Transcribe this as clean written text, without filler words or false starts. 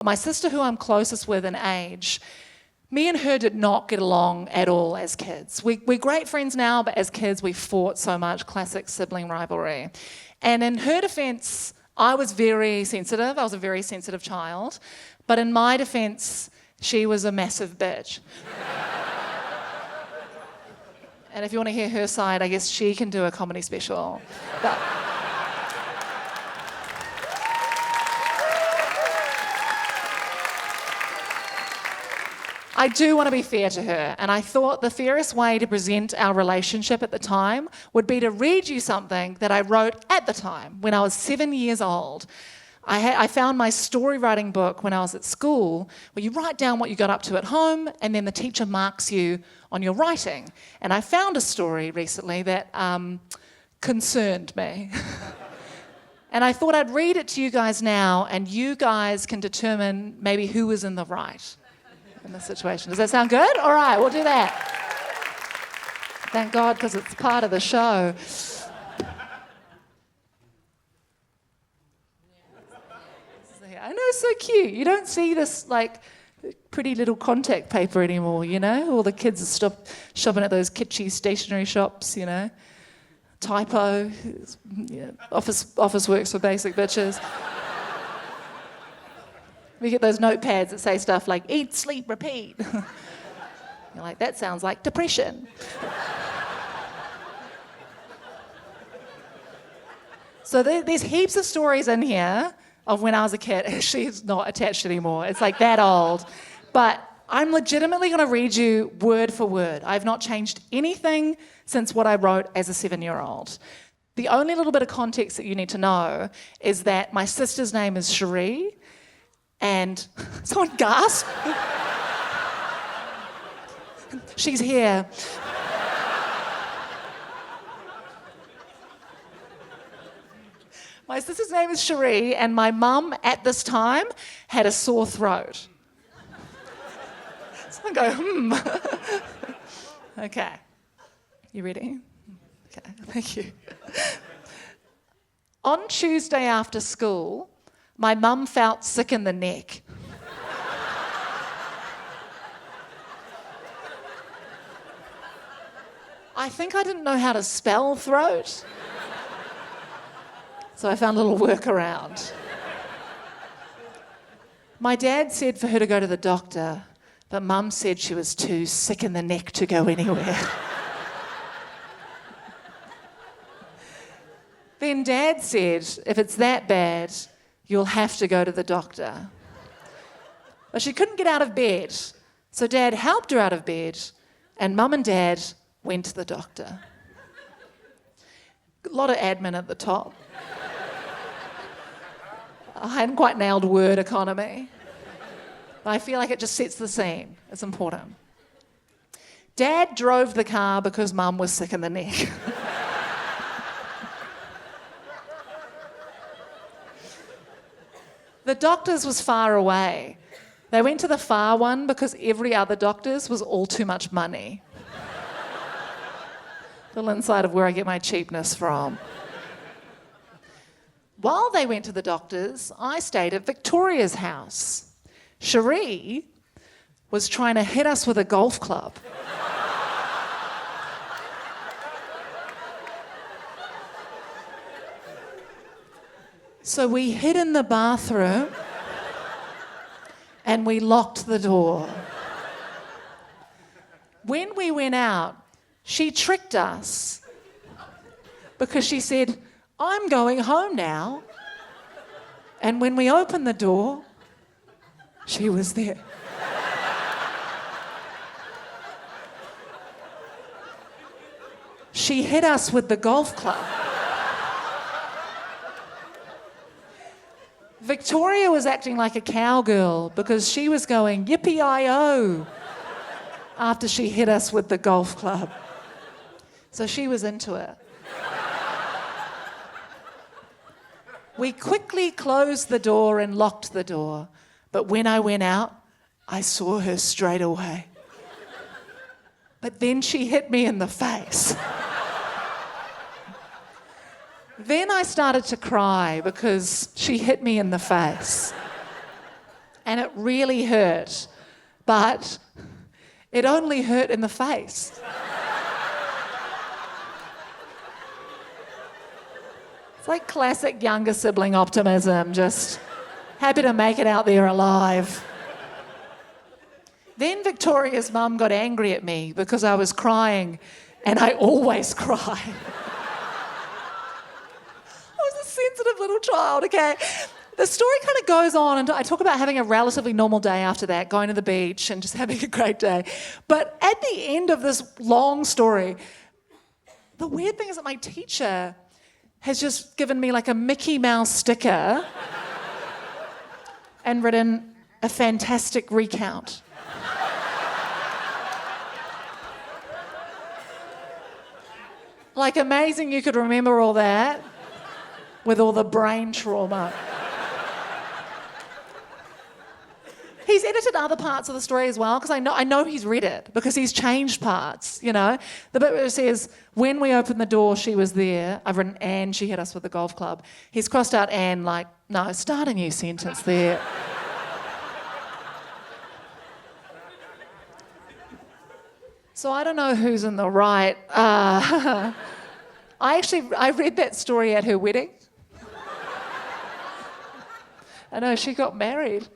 My sister, who I'm closest with in age, me and her did not get along at all as kids. We're great friends now, but as kids we fought so much, classic sibling rivalry. And in her defence, I was very sensitive. I was a very sensitive child. But in my defence, she was a massive bitch. And if you want to hear her side, I guess she can do a comedy special. But I do want to be fair to her, and I thought the fairest way to present our relationship at the time would be to read you something that I wrote at the time when I was 7 years old. I found my story writing book when I was at school, where you write down what you got up to at home and then the teacher marks you on your writing. And I found a story recently that concerned me. And I thought I'd read it to you guys now, and you guys can determine maybe who was in the right in this situation. Does that sound good? All right, we'll do that. Thank God, because it's part of the show. I know, so cute. You don't see this like pretty little contact paper anymore, you know? All the kids are shopping at those kitschy stationery shops, you know? Typo, yeah, office works for basic bitches. We get those notepads that say stuff like, eat, sleep, repeat. You're like, that sounds like depression. So there's heaps of stories in here of when I was a kid. Actually, it's not attached anymore. It's like that old. But I'm legitimately going to read you word for word. I've not changed anything since what I wrote as a 7-year-old. The only little bit of context that you need to know is that my sister's name is Cherie, and someone gasp. She's here. My sister's name is Cherie, and my mum at this time had a sore throat. So I go, Okay. You ready? Okay, thank you. On Tuesday after school, my mum felt sick in the neck. I think I didn't know how to spell throat, so I found a little workaround. My dad said for her to go to the doctor, but Mum said she was too sick in the neck to go anywhere. Then Dad said, if it's that bad, you'll have to go to the doctor. But she couldn't get out of bed, so Dad helped her out of bed, and Mum and Dad went to the doctor. A lot of admin at the top. I hadn't quite nailed word economy, but I feel like it just sets the scene. It's important. Dad drove the car because Mum was sick in the neck. The doctor's was far away. They went to the far one because every other doctor's was all too much money. Little insight of where I get my cheapness from. While they went to the doctor's, I stayed at Victoria's house. Cherie was trying to hit us with a golf club. So we hid in the bathroom and we locked the door. When we went out, she tricked us because she said, I'm going home now. And when we opened the door, she was there. She hit us with the golf club. Victoria was acting like a cowgirl because she was going yippee-i-oh after she hit us with the golf club. So she was into it. We quickly closed the door and locked the door, but when I went out, I saw her straight away. But then she hit me in the face. Then I started to cry because she hit me in the face. And it really hurt. But it only hurt in the face. It's like classic younger sibling optimism, just happy to make it out there alive. Then Victoria's mum got angry at me because I was crying, and I always cry. I was a sensitive little child, okay? The story kind of goes on, and I talk about having a relatively normal day after that, going to the beach and just having a great day. But at the end of this long story, the weird thing is that my teacher has just given me like a Mickey Mouse sticker and written a fantastic recount. Like, amazing you could remember all that with all the brain trauma. He's edited other parts of the story as well, because I know he's read it, because he's changed parts, you know. The bit where it says, when we opened the door, she was there. I've written, and she hit us with the golf club. He's crossed out and, like, no, start a new sentence there. So I don't know who's in the right. I read that story at her wedding. I know, she got married.